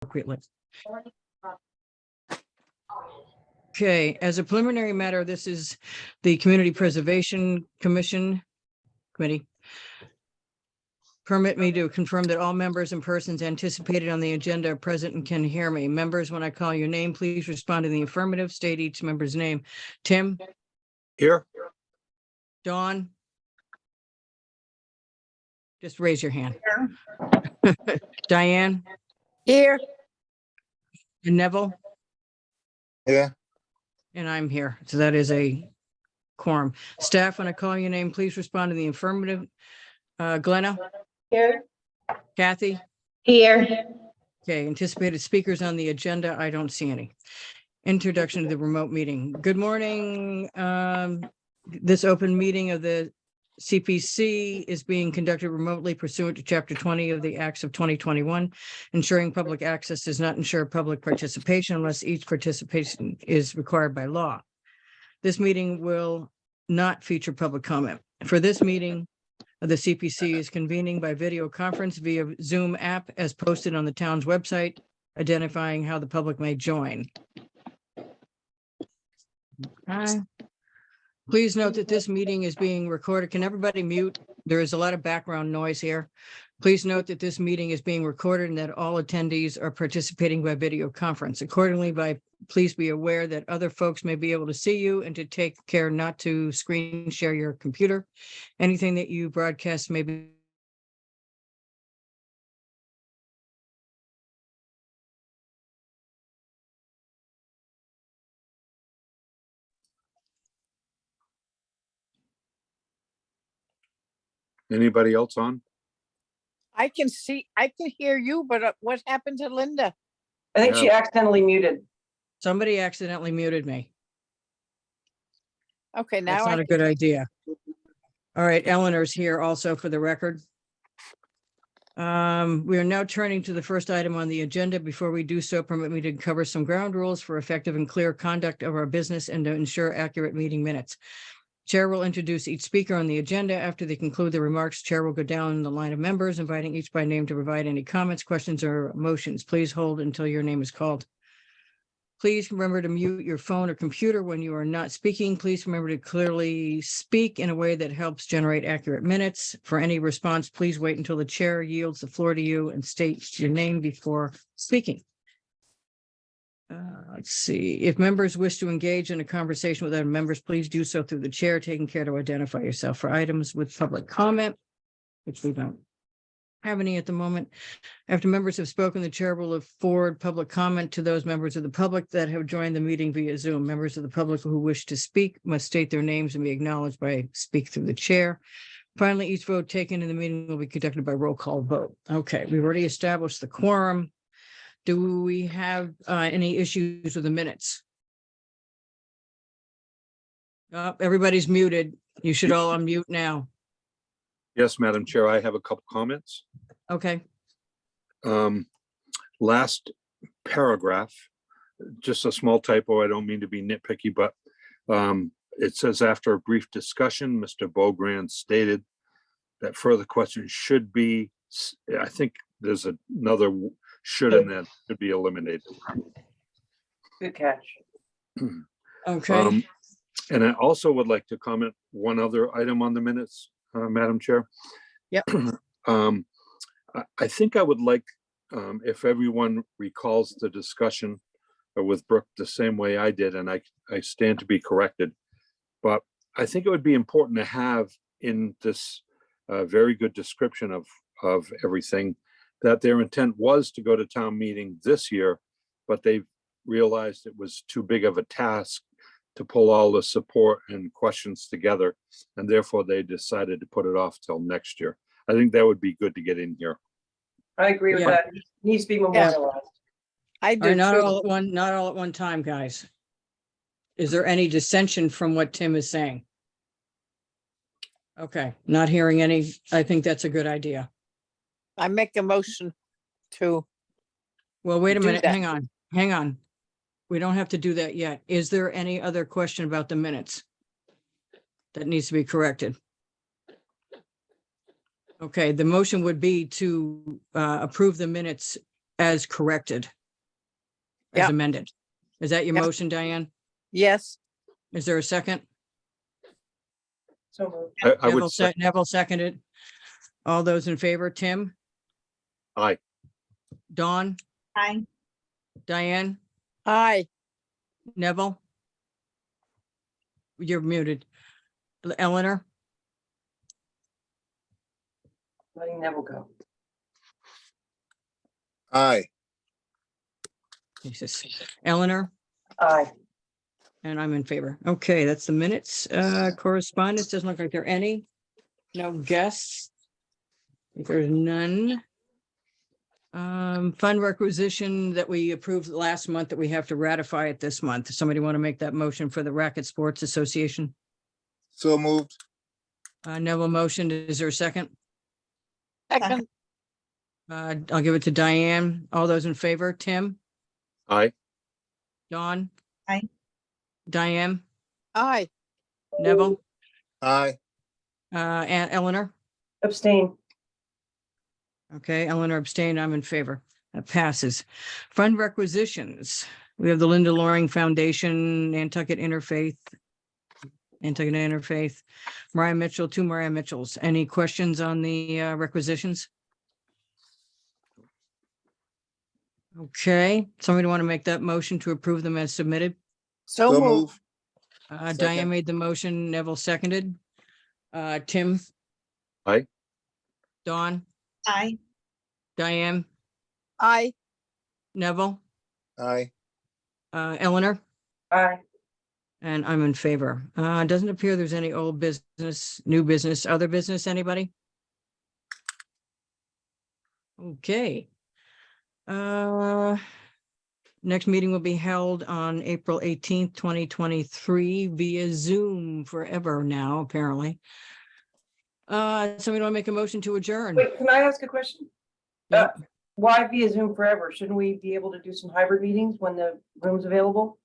appropriately. Okay, as a preliminary matter, this is the Community Preservation Commission Committee. Permit me to confirm that all members and persons anticipated on the agenda are present and can hear me. Members, when I call your name, please respond in the affirmative, state each member's name. Tim? Here. Dawn? Just raise your hand. Diane? Here. And Neville? Yeah. And I'm here. So that is a quorum. Staff, when I call your name, please respond in the affirmative. Glenna? Here. Kathy? Here. Okay, anticipated speakers on the agenda. I don't see any. Introduction to the remote meeting. Good morning. This open meeting of the CPC is being conducted remotely pursuant to Chapter 20 of the Acts of 2021. Ensuring public access does not ensure public participation unless each participation is required by law. This meeting will not feature public comment. For this meeting, the CPC is convening by video conference via Zoom app as posted on the town's website, identifying how the public may join. Please note that this meeting is being recorded. Can everybody mute? There is a lot of background noise here. Please note that this meeting is being recorded and that all attendees are participating by video conference. Accordingly, please be aware that other folks may be able to see you and to take care not to screen share your computer. Anything that you broadcast may be Anybody else on? I can hear you, but what happened to Linda? I think she accidentally muted. somebody accidentally muted me. Okay, now That's not a good idea. All right, Eleanor's here also for the record. We are now turning to the first item on the agenda. Before we do so, permit me to cover some ground rules for effective and clear conduct of our business and to ensure accurate meeting minutes. Chair will introduce each speaker on the agenda. After they conclude their remarks, Chair will go down the line of members, inviting each by name to provide any comments, questions, or motions. Please hold until your name is called. Please remember to mute your phone or computer when you are not speaking. Please remember to clearly speak in a way that helps generate accurate minutes. For any response, please wait until the chair yields the floor to you and state your name before speaking. Let's see. If members wish to engage in a conversation with other members, please do so through the chair, taking care to identify yourself. For items with public comment, which we don't have any at the moment. After members have spoken, the chair will afford public comment to those members of the public that have joined the meeting via Zoom. Members of the public who wish to speak must state their names and be acknowledged by speak through the chair. Finally, each vote taken in the meeting will be conducted by roll call vote. Okay, we've already established the quorum. Do we have any issues with the minutes? Everybody's muted. You should all unmute now. Yes, Madam Chair, I have a couple comments. Okay. Last paragraph, just a small typo. I don't mean to be nitpicky, but it says after a brief discussion, Mr. Beaugrand stated that further questions should be, I think there's another should in that should be eliminated. Good catch. Okay. And I also would like to comment one other item on the minutes, Madam Chair. Yep. I think I would like, if everyone recalls the discussion with Brooke the same way I did, and I stand to be corrected, but I think it would be important to have in this very good description of everything that their intent was to go to town meeting this year, but they realized it was too big of a task to pull all the support and questions together, and therefore they decided to put it off till next year. I think that would be good to get in here. I agree with Yeah. that. It needs to be memorialized. I All do right, not too. all at one time, guys. Is there any dissension from what Tim is saying? Okay, not hearing any. I think that's a good idea. I make a motion to, Well, wait a Do minute. that. Hang on. We don't have to do that yet. Is there any other question about the minutes that needs to be corrected? Okay, the motion would be to approve the minutes as corrected. As Yep. amended. Is that your Yep. motion, Diane? Yes, Is there a second? So moved. I would say, Neville seconded. All those in favor, Tim, aye, Dawn, Aye. Diane, aye, Neville? You're muted. Eleanor, Letting Neville go. Aye. Jesus. Eleanor, Aye. and I'm in favor. Okay, that's the minutes. Correspondence, doesn't look like there are any. No guests. If there's none. Fund requisition that we approved last month that we have to ratify it this month. Somebody want to make that motion for the Racket Sports Association? So moved. Neville motion. Is there a second? second, I'll give it to Diane. All those in favor, Tim, aye, Dawn? Aye. Diane, aye, Neville, Aye. and Eleanor? Abstain. Okay, Eleanor abstained. I'm in favor. That passes. Fund requisitions. We have the Linda Loring Foundation, Nantucket Interfaith. Mariah Mitchell, two Mariah Mitchells. Any questions on the requisitions? Okay, somebody want to make that motion to approve them as submitted? so So move, move. Diane Second. made the motion, Neville seconded. Tim? Aye. Dawn? Aye. Diane? aye, Neville? Aye. Eleanor? Aye. And I'm in favor. It doesn't appear there's any old business, new business, other business, anybody? Okay. Next meeting will be held on April 18th, 2023 via Zoom forever now, apparently. Somebody want to make a motion to adjourn? Wait, can I ask a question? Yep. Why via Zoom forever? Shouldn't we be able to do some hybrid meetings when the room's available?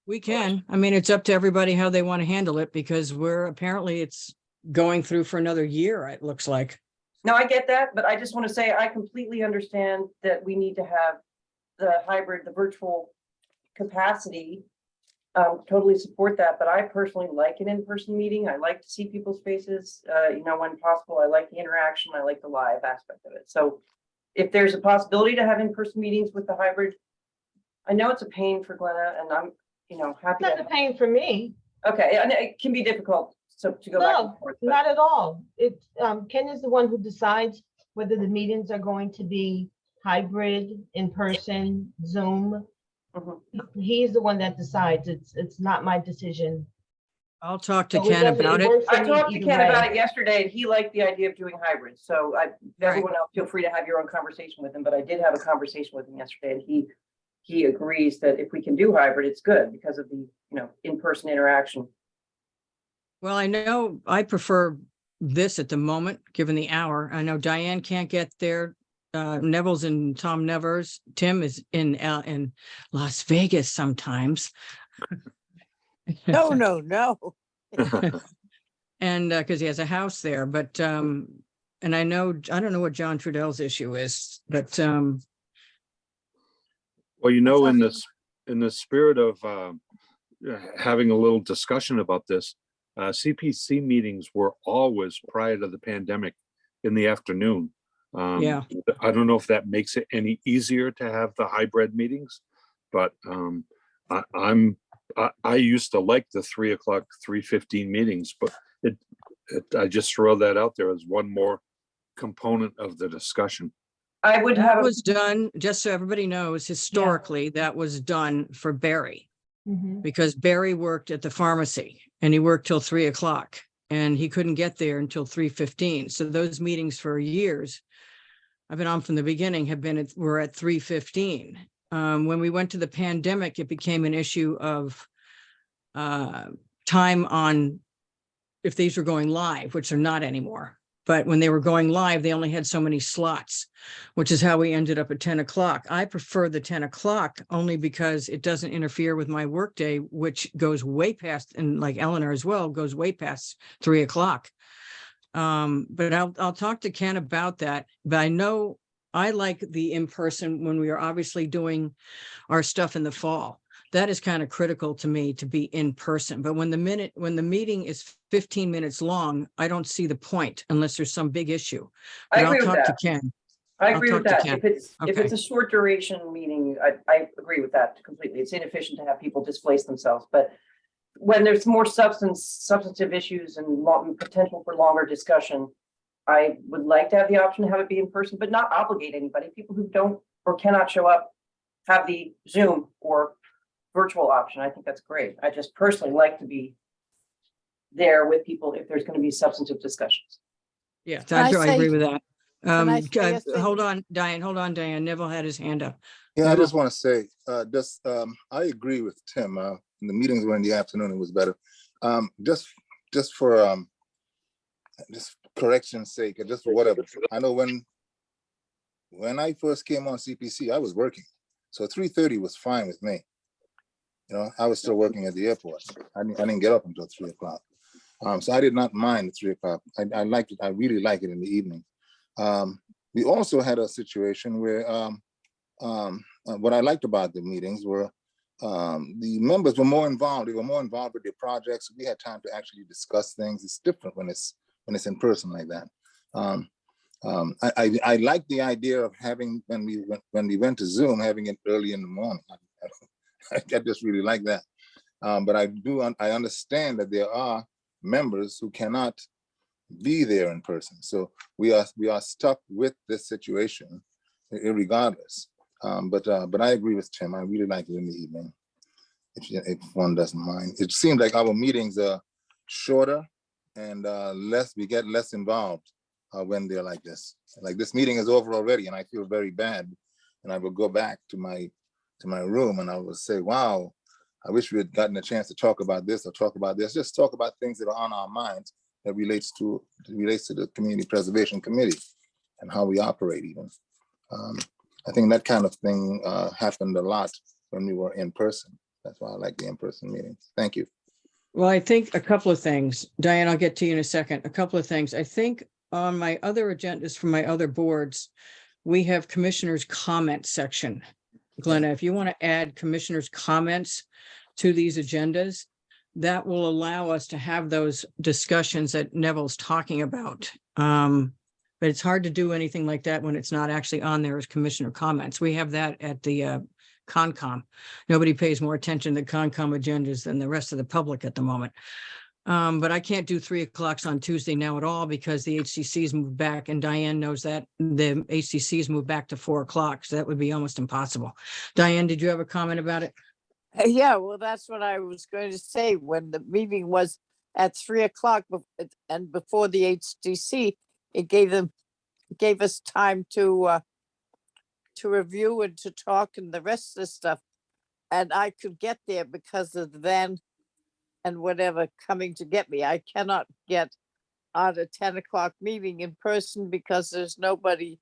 We can. I mean, it's up to everybody how they want to handle it because apparently it's going through for another year, it looks like. No, I get that, but I just want to say I completely understand that we need to have the hybrid, the virtual capacity. Totally support that, but I personally like an in-person meeting. I like to see people's faces, when possible. I like the interaction. I like the live aspect of it. So if there's a possibility to have in-person meetings with the hybrid, I know it's a pain for Glenna and I'm, happy. Not a pain for me. Okay, and it can be difficult, so to go back and No, forth. but- not at all. It's, Ken is the one who decides whether the meetings are going to be hybrid, in person, Zoom. Mhm. He's the one that decides. It's not my decision. I'll talk to So it Ken doesn't- about it. works for I me talked to either Ken way. about it yesterday and he liked the idea of doing hybrid. So everyone else, feel free to have your own conversation with him, but I did have a conversation with him yesterday and he agrees that if we can do hybrid, it's good because of the, in-person interaction. Well, I know I prefer this at the moment, given the hour. I know Diane can't get there. Neville's in Tom Nevers. Tim is in Las Vegas sometimes. no, no, And because he has a house there, but and I don't know what John Trudell's issue is, but well, in the spirit of having a little discussion about this, CPC meetings were always prior to the pandemic in the afternoon. Yeah. I don't know if that makes it any easier to have the hybrid meetings, but I used to like the 3:00, 3:15 meetings, but I just throw that out there as one more component of the discussion. I would that have, was done, just so everybody knows, historically, that was done for Barry. Mhm. Because Barry worked at the pharmacy and he worked till 3:00 and he couldn't get there until 3:15. So those meetings for years, I've been on from the beginning, were at 3:15. When we went to the pandemic, it became an issue of time on if these were going live, which are not anymore. But when they were going live, they only had so many slots, which is how we ended up at 10:00. I prefer the 10:00 only because it doesn't interfere with my workday, which goes way past, and like Eleanor as well, goes way past 3:00. But I'll talk to Ken about that. But I know I like the in-person when we are obviously doing our stuff in the fall. That is kind of critical to me to be in person. But when the meeting is 15 minutes long, I don't see the point unless there's some big issue. I But I'll agree with talk to that. Ken. I I'll agree with talk to that. Ken. If it's a short duration meeting, I agree with that completely. It's inefficient to have people displace themselves, but when there's more substantive issues and potential for longer discussion, I would like to have the option to have it be in person, but not obligate anybody. People who don't or cannot show up have the Zoom or virtual option. I think that's great. I just personally like to be there with people if there's going to be substantive discussions. Yeah, Can I I agree say- with that. can I say a thing? Hold on, Diane. Neville had his hand up. Yeah, I Neville? just want to say, I agree with Tim. The meetings were in the afternoon, it was better. Just for just correction's sake, or just for whatever. I know when I first came on CPC, I was working. So 3:30 was fine with me. You know, I was still working at the airport. I didn't get up until 3 o'clock. So I did not mind the 3 o'clock. I liked it. I really like it in the evening. We also had a situation where what I liked about the meetings were the members were more involved. They were more involved with their projects. We had time to actually discuss things. It's different when it's in person like that. I like the idea of having when we went to Zoom, having it early in the morning. I just really like that. But I understand that there are members who cannot be there in person. So we are stuck with this situation regardless. But I agree with Tim. I really like it in the evening, if one doesn't mind. It seems like our meetings are shorter and we get less involved when they're like this. Like this meeting is over already and I feel very bad. And I will go back to my room and I will say, wow, I wish we had gotten a chance to talk about this or talk about this. Just talk about things that are on our minds that relates to the Community Preservation Committee and how we operate even. I think that kind of thing happened a lot when we were in person. That's why I like the in-person meetings. Thank you. Well, I think a couple of things. Diane, I'll get to you in a second. A couple of things. I think on my other agendas from my other boards, we have commissioners' comment section. Glenna, if you want to add commissioners' comments to these agendas, that will allow us to have those discussions that Neville's talking about. But it's hard to do anything like that when it's not actually on there as commissioner comments. We have that at the Concom. Nobody pays more attention to Concom agendas than the rest of the public at the moment. But I can't do 3 o'clock on Tuesday now at all because the HCC's moved back and Diane knows that the HCC's moved back to 4 o'clock. So that would be almost impossible. Diane, did you have a comment about it? Yeah, well, that's what I was going to say. When the meeting was at 3 o'clock and before the HDC, it gave us time to review and to talk and the rest of the stuff. And I could get there because of the van and whatever coming to get me. I cannot get on a 10 o'clock meeting in person because there's nobody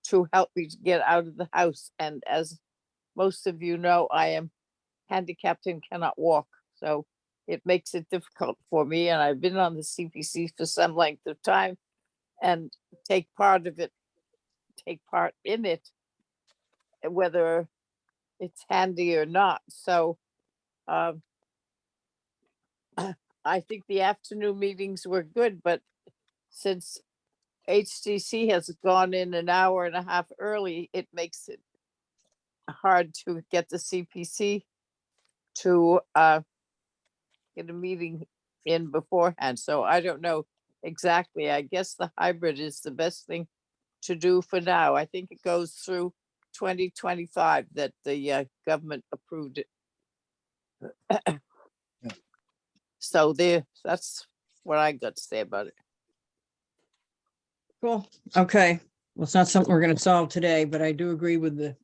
to help me to get out of the house. And as most of you know, I am handicapped and cannot walk. So it makes it difficult for me. And I've been on the CPC for some length of time and take part in it, whether it's handy or not. So I think the afternoon meetings were good, but since HDC has gone in an hour and a half early, it makes it hard to get the CPC to get a meeting in beforehand. So I don't know exactly. I guess the hybrid is the best thing to do for now. I think it goes through 2025 that the government approved it. So that's what I got to say about it. Cool. Okay. Well, it's not something we're going to solve today, but I do agree with the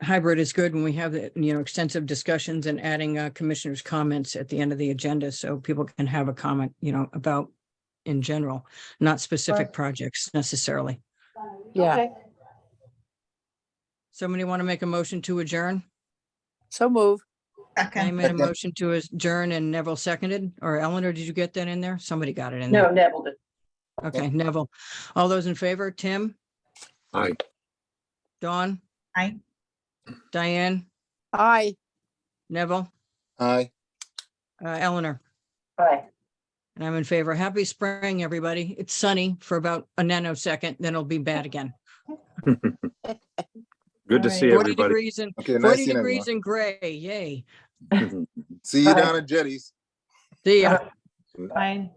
hybrid is good when we have the, extensive discussions and adding commissioners' comments at the end of the agenda so people can have a comment, about in general, not specific Right. projects necessarily. Yeah. Okay. Somebody want to make a motion to adjourn? So move. I made a Second. motion to adjourn and Neville seconded, or Eleanor, did you get that in there? Somebody got it in there. No, Neville did. Okay, Neville. All those in favor, Tim, Aye. Dawn, Aye. Diane, Aye. Neville, Aye. Eleanor, Bye. and I'm in favor. Happy spring, everybody. It's sunny for about a nanosecond, then it'll be bad again. Good to All see right. 40 everybody. degrees and Okay, nice 40 seeing degrees everyone. and gray, yay. See you Bye. down at Jetties. See ya. Fine.